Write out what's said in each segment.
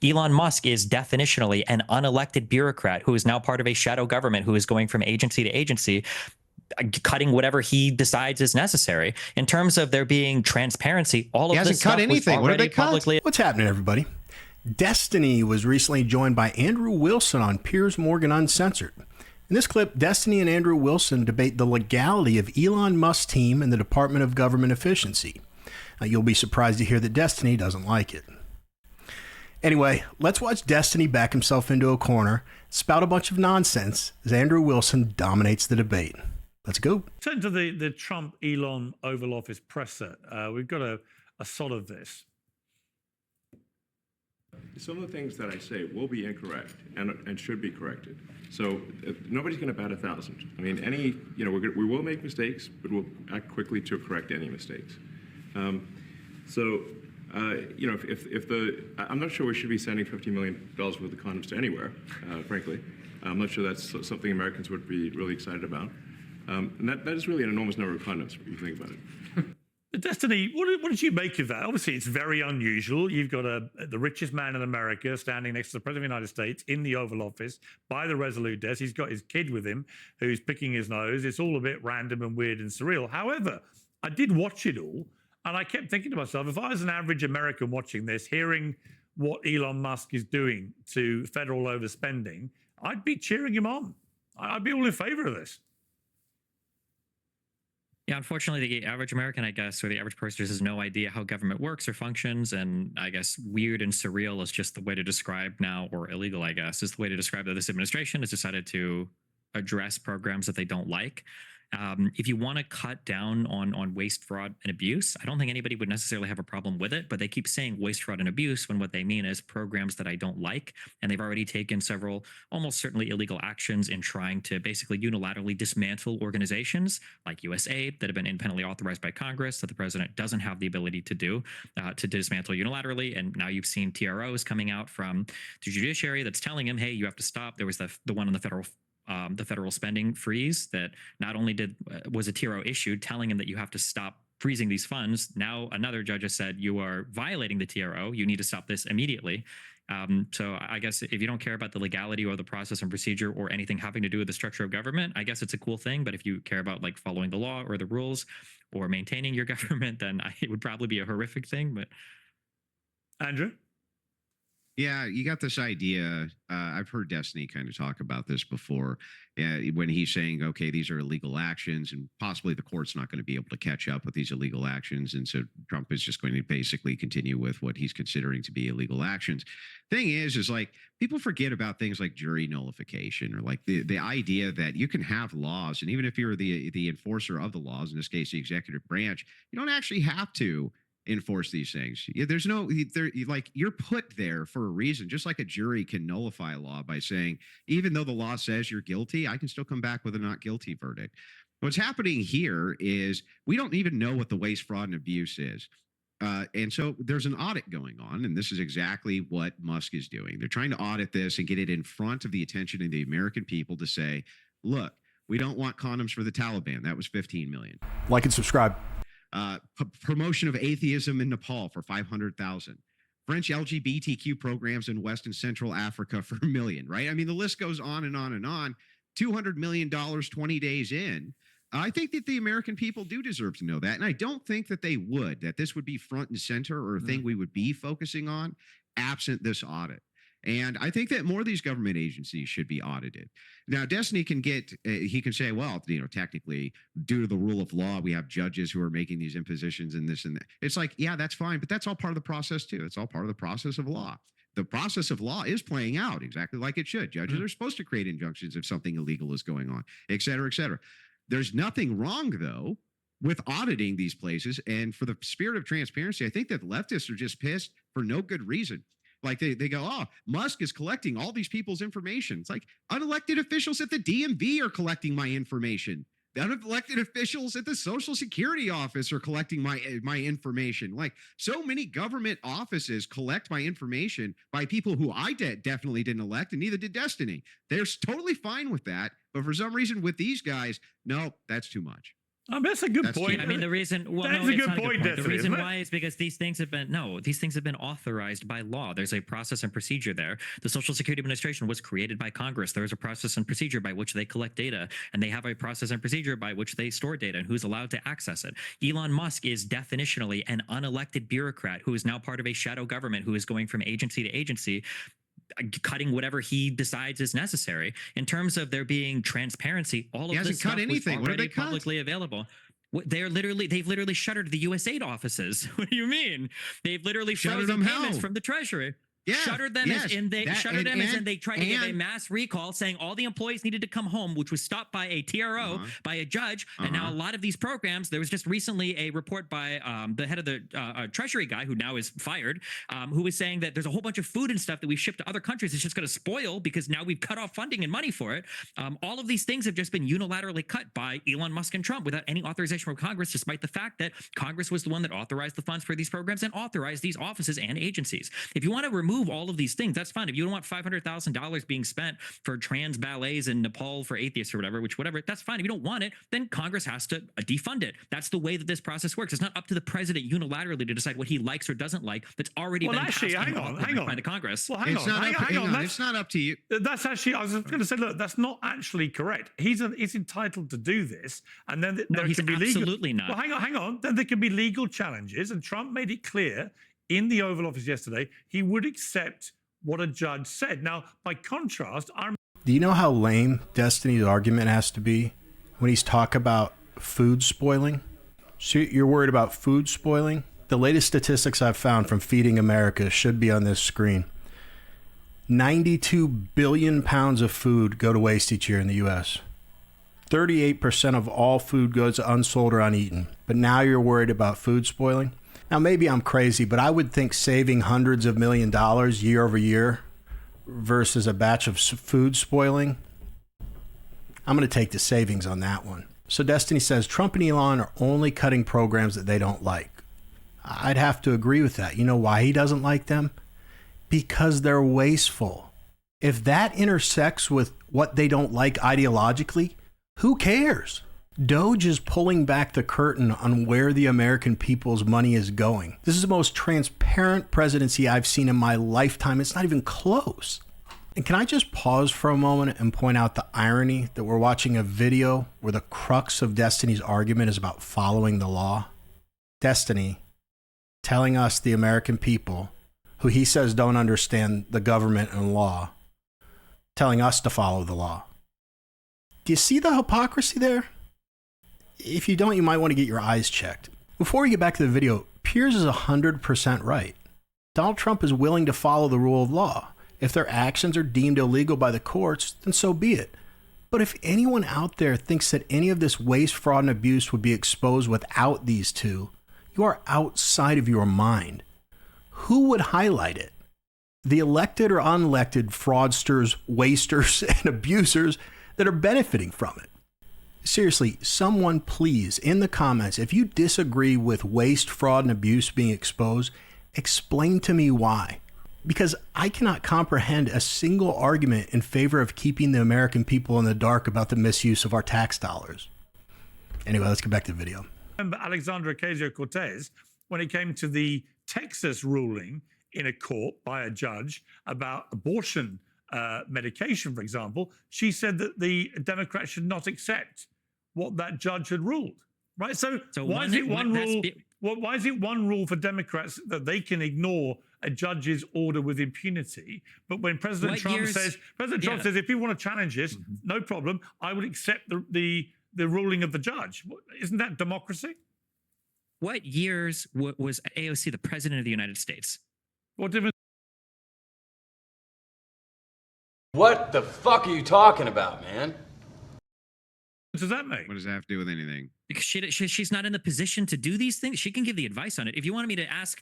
Elon Musk is definitionally an unelected bureaucrat who is now part of a shadow government who is going from agency to agency, cutting whatever he decides is necessary. In terms of there being transparency, all of this stuff was already publicly. What's happening, everybody? Destiny was recently joined by Andrew Wilson on Piers Morgan Uncensored. In this clip, Destiny and Andrew Wilson debate the legality of Elon Musk's team and the Department of Government Efficiency. You'll be surprised to hear that Destiny doesn't like it. Anyway, let's watch Destiny back himself into a corner, spout a bunch of nonsense as Andrew Wilson dominates the debate. Let's go. Turn to the Trump-Elon Oval Office press set. We've got a sort of this. Some of the things that I say will be incorrect and should be corrected. So nobody's going to bat 1,000. I mean, we will make mistakes, but we'll act quickly to correct any mistakes. I'm not sure we should be sending $50 million worth of condoms to anywhere, frankly. I'm not sure that's something Americans would be really excited about. And that is really an enormous number of condoms, if you think about it. Destiny, what did you make of that? Obviously, it's very unusual. You've got the richest man in America standing next to the President of the United States in the Oval Office by the Resolute desk. He's got his kid with him who's picking his nose. It's all a bit random and weird and surreal. However, I did watch it all, and I kept thinking to myself, if I was an average American watching this, hearing what Elon Musk is doing to federal overspending, I'd be cheering him on. I'd be all in favor of this. Yeah, unfortunately, the average American, I guess, or the average person just has no idea how government works or functions. And I guess weird and surreal is just the way to describe now, or illegal, I guess, is the way to describe that this administration has decided to address programs that they don't like. If you want to cut down on waste, fraud, and abuse, I don't think anybody would necessarily have a problem with it, but they keep saying waste, fraud, and abuse when what they mean is programs that I don't like. And they've already taken several almost certainly illegal actions in trying to basically unilaterally dismantle organizations like USAID that have been independently authorized by Congress that the president doesn't have the ability to do, to dismantle unilaterally. And now you've seen TROs coming out from the judiciary that's telling him, hey, you have to stop. There was the one on the federal spending freeze that not only was a TRO issued telling him that you have to stop freezing these funds. Now another judge has said you are violating the TRO. You need to stop this immediately. So I guess if you don't care about the legality or the process and procedure or anything having to do with the structure of government, I guess it's a cool thing. But if you care about like following the law or the rules or maintaining your government, then it would probably be a horrific thing. But Andrew? Yeah, you got this idea. I've heard Destiny kind of talk about this before when he's saying, okay, these are illegal actions and possibly the court's not going to be able to catch up with these illegal actions. And so Trump is just going to basically continue with what he's considering to be illegal actions. Thing is like people forget about things like jury nullification or like the idea that you can have laws. And even if you're the enforcer of the laws, in this case, the executive branch, you don't actually have to enforce these things. There's you're put there for a reason, just like a jury can nullify a law by saying, even though the law says you're guilty, I can still come back with a not guilty verdict. What's happening here is we don't even know what the waste, fraud, and abuse is. And so there's an audit going on, and this is exactly what Musk is doing. They're trying to audit this and get it in front of the attention of the American people to say, look, we don't want condoms for the Taliban. That was 15 million. Like and subscribe. Promotion of atheism in Nepal for 500,000. French LGBTQ programs in West and Central Africa for $1 million, right? I mean, the list goes on and on and on. $200 million 20 days in. I think that the American people do deserve to know that. And I don't think that they would, that this would be front and center or a thing we would be focusing on absent this audit. And I think that more of these government agencies should be audited. Now, Destiny can he can say, well, technically, due to the rule of law, we have judges who are making these impositions and this and that. It's like, yeah, that's fine, but that's all part of the process too. It's all part of the process of law. The process of law is playing out exactly like it should. Judges are supposed to create injunctions if something illegal is going on, et cetera, et cetera. There's nothing wrong, though, with auditing these places. And for the spirit of transparency, I think that leftists are just pissed for no good reason. Like they go, oh, Musk is collecting all these people's information. It's like unelected officials at the DMV are collecting my information. The unelected officials at the Social Security office are collecting my information. Like so many government offices collect my information by people who I definitely didn't elect, and neither did Destiny. They're totally fine with that. But for some reason with these guys, no, that's too much. That's a good That's point. key. I mean, the reason, well, That's no, a it's good not a point, good point. The Destiny, reason isn't it? why is because these things have been authorized by law. There's a process and procedure there. The Social Security Administration was created by Congress. There's a process and procedure by which they collect data, and they have a process and procedure by which they store data and who's allowed to access it. Elon Musk is definitionally an unelected bureaucrat who is now part of a shadow government who is going from agency to agency, cutting whatever he decides is necessary. In terms of there being transparency, all of He this hasn't stuff cut anything. was What did already they cut? publicly available. They've literally shuttered the USAID offices. What do you mean? They've literally Shuttered frozen them payments how? from the Treasury. Yeah, Shuttered them yes, as in they that- shuttered them as in and- they tried to give a and- mass recall saying all the employees needed to come home, which was stopped by a TRO, by a judge. And now a lot of these programs, there was just recently a report by the head of the Treasury guy who now is fired, who was saying that there's a whole bunch of food and stuff that we've shipped to other countries. It's just going to spoil because now we've cut off funding and money for it. All of these things have just been unilaterally cut by Elon Musk and Trump without any authorization from Congress, despite the fact that Congress was the one that authorized the funds for these programs and authorized these offices and agencies. If you want to remove all of these things, that's fine. If you don't want $500,000 being spent for trans ballets in Nepal for atheists or whatever, that's fine. If you don't want it, then Congress has to defund it. That's the way that this process works. It's not up to the president unilaterally to decide what he likes or doesn't like. That's already been actually, passed hang on. by the Congress. Well, hang It's on. not up, Hang on. it's not up to you. That's actually, I was going to say, look, that's not actually correct. He's entitled to do this, and then No, there he's can be legal. absolutely not. Well, hang on. Then there can be legal challenges, and Trump made it clear in the Oval Office yesterday he would accept what a judge said. Now, by contrast, Do you know how lame Destiny's argument has to be when he's talking about food spoiling? So you're worried about food spoiling? The latest statistics I've found from Feeding America should be on this screen. 92 billion pounds of food go to waste each year in the U.S. 38% of all food goes unsold or uneaten. But now you're worried about food spoiling? Now, maybe I'm crazy, but I would think saving hundreds of $millions year over year versus a batch of food spoiling, I'm going to take the savings on that one. So Destiny says Trump and Elon are only cutting programs that they don't like. I'd have to agree with that. You know why he doesn't like them? Because they're wasteful. If that intersects with what they don't like ideologically, who cares? Doge is pulling back the curtain on where the American people's money is going. This is the most transparent presidency I've seen in my lifetime. It's not even close. And can I just pause for a moment and point out the irony that we're watching a video where the crux of Destiny's argument is about following the law? Destiny telling us, the American people, who he says don't understand the government and law, telling us to follow the law. Do you see the hypocrisy there? If you don't, you might want to get your eyes checked. Before we get back to the video, Piers is 100% right. Donald Trump is willing to follow the rule of law. If their actions are deemed illegal by the courts, then so be it. But if anyone out there thinks that any of this waste, fraud, and abuse would be exposed without these two, you are outside of your mind. Who would highlight it? The elected or unelected fraudsters, wasters, and abusers that are benefiting from it. Seriously, someone please, in the comments, if you disagree with waste, fraud, and abuse being exposed, explain to me why. Because I cannot comprehend a single argument in favor of keeping the American people in the dark about the misuse of our tax dollars. Anyway, let's get back to the video. remember Alexandra Ocasio-Cortez when it came to the Texas ruling in a court by a judge about abortion medication, for example. She said that the Democrats should not accept what that judge had ruled. Right. So why is it one rule? Why is it one rule for Democrats that they can ignore a judge's order with impunity? But when President Trump says, if people want to challenge this, no problem, I would accept the ruling of the judge. Isn't that democracy? What years was AOC the president of the United States? What difference? What the fuck are you talking about, man? Does that make? What does that have to do with anything? Because she's not in the position to do these things. She can give the advice on it. If you wanted me to ask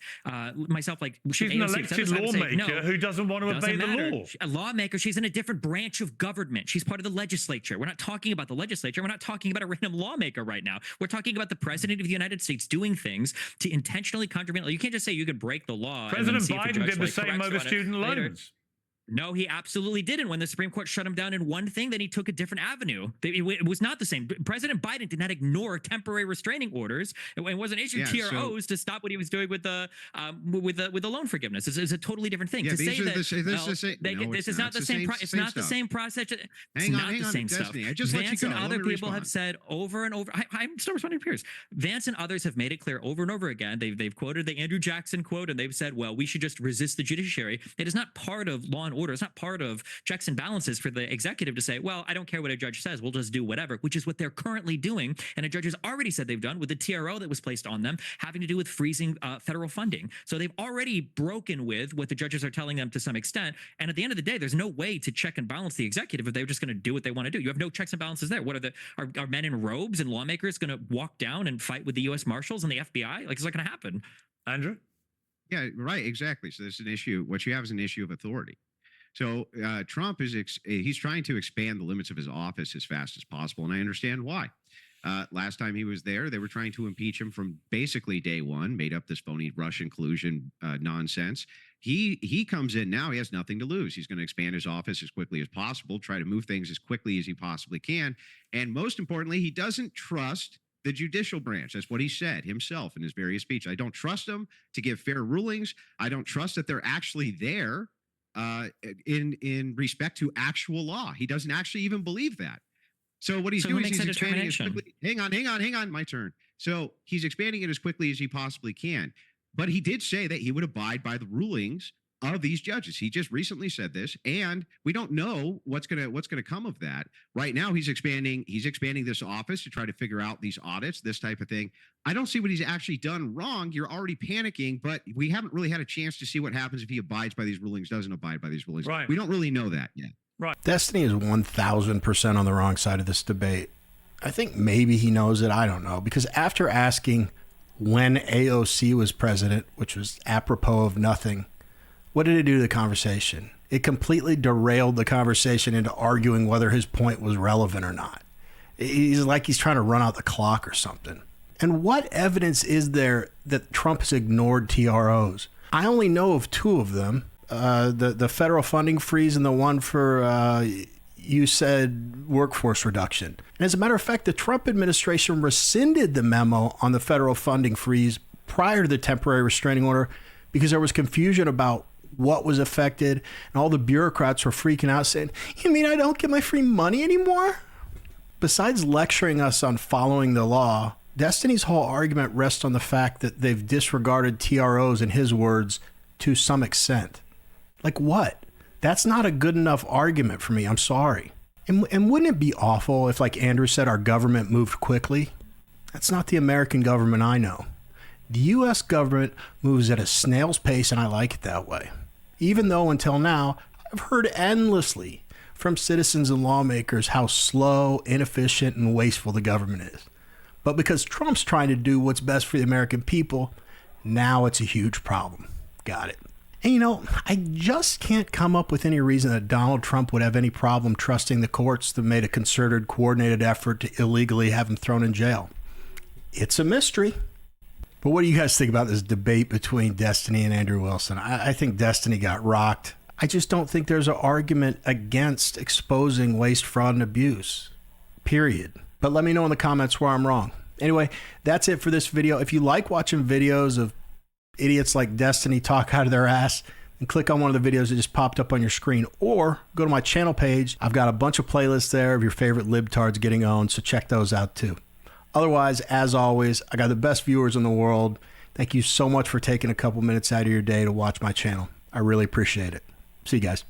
myself, like, she's an elected lawmaker who doesn't want to obey the law. A lawmaker. She's in a different branch of government. She's part of the legislature. We're not talking about the legislature. We're not talking about a random lawmaker right now. We're talking about the president of the United States doing things to intentionally contravene. You can't just say you could break the law. President Biden did the same over student loans. No, he absolutely didn't. When the Supreme Court shut him down in one thing, then he took a different avenue. It was not the same. President Biden did not ignore temporary restraining orders. It wasn't issuing TROs to stop what he was doing with the loan forgiveness. It's a totally different thing. Yeah, to say that this is not the same. It's not the same process. Hang on, Destiny. I just Vance and other people have said over and over. I'm still responding to peers. Vance and others have made it clear over and over again. They've quoted the Andrew Jackson quote, and they've said, well, we should just resist the judiciary. It is not part of law and order. It's not part of checks and balances for the executive to say, well, I don't care what a judge says. We'll just do whatever, which is what they're currently doing. And a judge has already said they've done with the TRO that was placed on them, having to do with freezing federal funding. So they've already broken with what the judges are telling them to some extent. And at the end of the day, there's no way to check and balance the executive if they're just going to do what they want to do. You have no checks and balances there. What are men in robes and lawmakers going to walk down and fight with the U.S. Marshals and the FBI? Like, it's not going to happen. Andrew? Yeah, right. Exactly. So there's an issue. What you have is an issue of authority. So Trump he's trying to expand the limits of his office as fast as possible, and I understand why. Last time he was there, they were trying to impeach him from basically day one, made up this phony Russian collusion nonsense. He comes in now, he has nothing to lose. He's going to expand his office as quickly as possible, try to move things as quickly as he possibly can. And most importantly, he doesn't trust the judicial branch. That's what he said himself in his various speeches. I don't trust them to give fair rulings. I don't trust that they're actually there in respect to actual law. He doesn't actually even believe that. So what he's doing is he's expanding as quickly. Hang on, my turn. So he's expanding it as quickly as he possibly can. But he did say that he would abide by the rulings of these judges. He just recently said this, and we don't know what's gonna come of that. Right now, he's expanding this office to try to figure out these audits, this type of thing. I don't see what he's actually done wrong. You're already panicking, but we haven't really had a chance to see what happens if he abides by these rulings, doesn't abide by these rulings. Right. We don't really know that yet. Right. Destiny is 1,000% on the wrong side of this debate. I think maybe he knows it. I don't know. Because after asking when AOC was president, which was apropos of nothing, what did it do to the conversation? It completely derailed the conversation into arguing whether his point was relevant or not. He's like he's trying to run out the clock or something. And what evidence is there that Trump has ignored TROs? I only know of two of them. The federal funding freeze and the one for, you said, workforce reduction. And as a matter of fact, the Trump administration rescinded the memo on the federal funding freeze prior to the temporary restraining order because there was confusion about what was affected, and all the bureaucrats were freaking out saying, you mean I don't get my free money anymore? Besides lecturing us on following the law, Destiny's whole argument rests on the fact that they've disregarded TROs, in his words, to some extent. Like what? That's not a good enough argument for me. I'm sorry. And wouldn't it be awful if, like Andrew said, our government moved quickly? That's not the American government I know. The U.S. government moves at a snail's pace, and I like it that way. Even though until now, I've heard endlessly from citizens and lawmakers how slow, inefficient, and wasteful the government is. But because Trump's trying to do what's best for the American people, now it's a huge problem. Got it. And you know, I just can't come up with any reason that Donald Trump would have any problem trusting the courts that made a concerted, coordinated effort to illegally have him thrown in jail. It's a mystery. But what do you guys think about this debate between Destiny and Andrew Wilson? I think Destiny got rocked. I just don't think there's an argument against exposing waste, fraud, and abuse. Period. But let me know in the comments where I'm wrong. Anyway, that's it for this video. If you like watching videos of idiots like Destiny talk out of their ass, then click on one of the videos that just popped up on your screen, or go to my channel page. I've got a bunch of playlists there of your favorite libtards getting owned, so check those out too. Otherwise, as always, I got the best viewers in the world. Thank you so much for taking a couple minutes out of your day to watch my channel. I really appreciate it. See you guys.